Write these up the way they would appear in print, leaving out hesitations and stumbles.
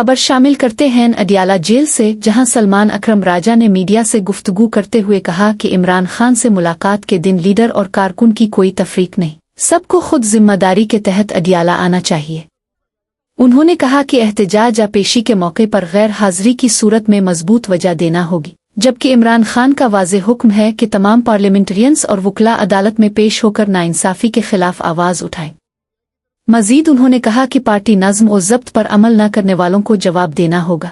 खबर शामिल करते हैं अडियाला जेल से, जहां सलमान अकरम राजा ने मीडिया से गुफ्तगू करते हुए कहा कि इमरान खान से मुलाकात के दिन लीडर और कारकुन की कोई तफरीक नहीं, सबको खुद जिम्मेदारी के तहत अडियाला आना चाहिए। उन्होंने कहा कि एहतजाज या पेशी के मौके पर गैर हाजिरी की सूरत में मजबूत वजह देना होगी, जबकि इमरान खान का वाज़ेह हुक्म है कि तमाम पार्लियामेंटेरियंस और वकला अदालत में पेश होकर नाइंसाफ़ी के खिलाफ आवाज़ उठाएं। मजीद उन्होंने कहा कि पार्टी नज़्म और ज़ब्त पर अमल न करने वालों को जवाब देना होगा।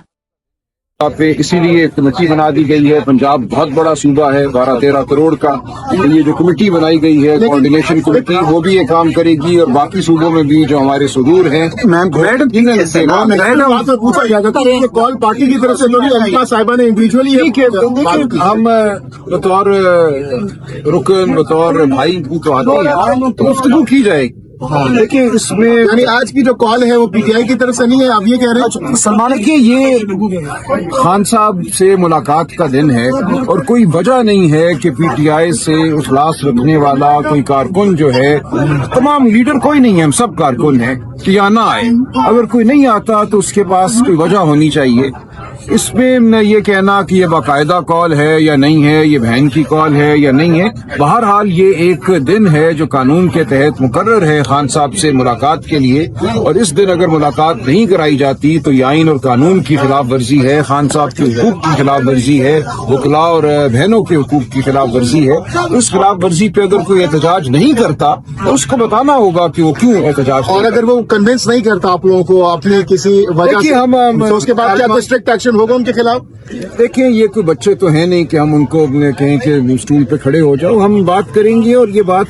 पे इसीलिए एक कमेटी बना दी गई है। पंजाब बहुत बड़ा सूबा है, 12-13 करोड़ का। ये जो कमेटी बनाई गई है कोऑर्डिनेशन कमेटी, वो भी ये काम करेगी और बाकी सूबों में भी जो हमारे सुदूर हैं। पूछा जाता था कॉल पार्टी की तरफ से अलीमा साहिबा ने इंडिविजुअली हम बतौर रुकन बतौर भाई तो आते हैं, तो गुफ्तगू की जाएगी। देखिए इसमें यानी आज की जो कॉल है वो पीटीआई की तरफ से नहीं है, आप ये कह रहे हैं? सलमान, देखिए ये खान साहब से मुलाकात का दिन है और कोई वजह नहीं है कि पीटीआई से उखलास रखने वाला कोई कारकुन जो है, तमाम लीडर कोई नहीं है, हम सब कारकुन हैं, कि यहाँ ना आए। अगर कोई नहीं आता तो उसके पास कोई वजह होनी चाहिए। इसमें ये कहना कि ये बाकायदा कॉल है या नहीं है, ये बहन की कॉल है या नहीं है, बहरहाल ये एक दिन है जो कानून के तहत मुकर्रर है खान साहब से मुलाकात के लिए, और इस दिन अगर मुलाकात नहीं कराई जाती तो ये आइन और कानून की खिलाफ वर्जी है, खान साहब के हुकूक की खिलाफ वर्जी है, वकला और बहनों के हुकूक की खिलाफ वर्जी है। उस खिलाफ वर्जी पे अगर कोई एहतजाज नहीं करता तो उसको बताना होगा कि वो क्यों एहतजाज। और अगर वो कन्विंस नहीं करता आप लोगों को अपने किसी वजह से, तो उसके बाद क्या स्ट्रिक्ट एक्शन होगा उनके खिलाफ? देखिए ये कोई बच्चे तो हैं नहीं कि हम उनको कहें कि स्टूल पे खड़े हो जाओ। हम बात करेंगे और ये बात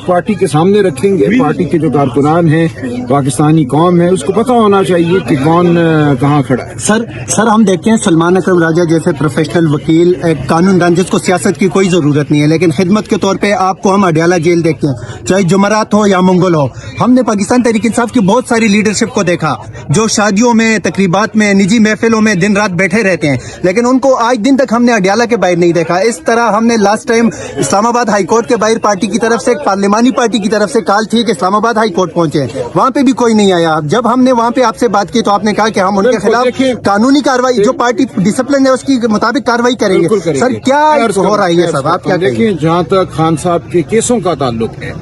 पार्टी के सामने रखेंगे। पार्टी के जो कारकुनान हैं, पाकिस्तानी कौम है, उसको पता होना चाहिए कि कौन कहाँ खड़ा है। सर हम देखते हैं सलमान अकरम राजा जैसे प्रोफेशनल वकील, एक कानूनदान जिसको सियासत की कोई जरूरत नहीं है, लेकिन खिदमत के तौर पे आपको हम अडियाला जेल देखते हैं, चाहे जुमरात हो या मंगल हो। हमने पाकिस्तान तहरीक इंसाफ की बहुत सारी लीडरशिप को देखा जो शादियों में, तकरीबात में, निजी महफिलों में दिन रात बैठे रहते हैं, लेकिन उनको आज दिन तक हमने अडियाला के बाहर नहीं देखा। इस तरह हमने last time Islamabad high court के बाहर पार्टी की तरफ से, एक पार्लिमानी पार्टी की तरफ से कॉल थी कि इस्लामाबाद हाई कोर्ट पहुंचे, वहां पे भी कोई नहीं आया। जब हमने वहां पे आपसे बात की तो आपने कहा कि हम उनके खिलाफ कानूनी कार्रवाई, जो पार्टी डिसिप्लिन है उसकी मुताबिक कार्रवाई करेंगे। सर क्या हो रहा है ये सब, आप क्या देखिए? जहाँ तक खान साहब के केसों का ताल्लुक है,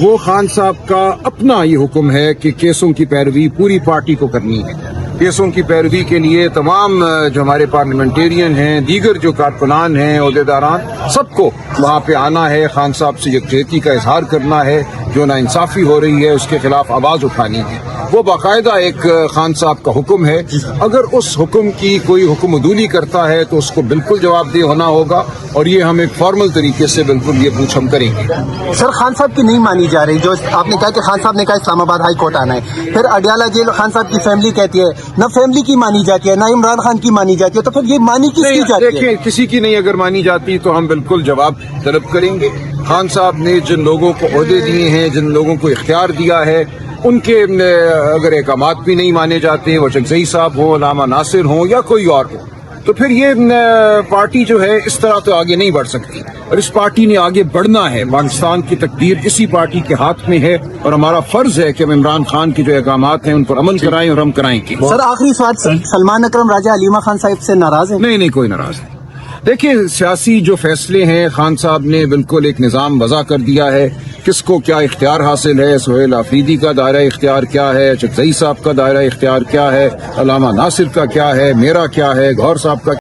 वो खान साहब का अपना ये हुक्म है कि केसों की पैरवी पूरी पार्टी को करनी है। केसों की पैरवी के लिए तमाम जो हमारे पार्लियामेंटेरियन हैं, दीगर जो कारकुनान हैं, ओहदेदारान, सबको वहाँ पे आना है, खान साहब से यकजहती का इजहार करना है, जो नाइंसाफ़ी हो रही है उसके खिलाफ आवाज़ उठानी है। वो बाकायदा एक खान साहब का हुक्म है। अगर उस हुक्म की कोई हुक्म अदूली करता है तो उसको बिल्कुल जवाबदेह होना होगा, और ये हम एक फॉर्मल तरीके से बिल्कुल ये पूछ हम करेंगे। सर खान साहब की नहीं मानी जा रही, जो आपने कहा कि खान साहब ने कहा इस्लामाबाद हाई कोर्ट आना है, फिर अडियाला जेल खान साहब की फैमिली कहती है, न फैमिली की मानी जाती है, न इमरान खान की मानी जाती है, तो फिर ये मानी किसकी जाती है? देखिए किसी की नहीं अगर मानी जाती तो हम बिल्कुल जवाब तलब करेंगे। खान साहब ने जिन लोगों को ओहदे दिए हैं, जिन लोगों को इख्तियार दिया है, उनके अगर एहकामात भी नहीं माने जाते, वो चकजई साहब हो, अलामा नासिर हो या कोई और हो, तो फिर ये पार्टी जो है इस तरह तो आगे नहीं बढ़ सकती। और इस पार्टी ने आगे बढ़ना है। पाकिस्तान की तकदीर इसी पार्टी के हाथ में है और हमारा फर्ज है कि हम इमरान खान की जो एहकामात हैं उन पर अमल कराएं, और हम कराएंगे। सर आखिरी सवाल, सलमान अकरम राजा अलीमा खान साहब से नाराज है? नहीं, कोई नाराज नहीं। देखिए सियासी जो फैसले हैं, खान साहब ने बिल्कुल एक निज़ाम वज़ा कर दिया है, किसको क्या इख्तियार हासिल है। सुहेल आफरीदी का दायरा इख्तियार क्या है, चकजई साहब का दायरा इख्तियार क्या है, अलामा नासिर का क्या है, मेरा क्या है, गौहर साहब का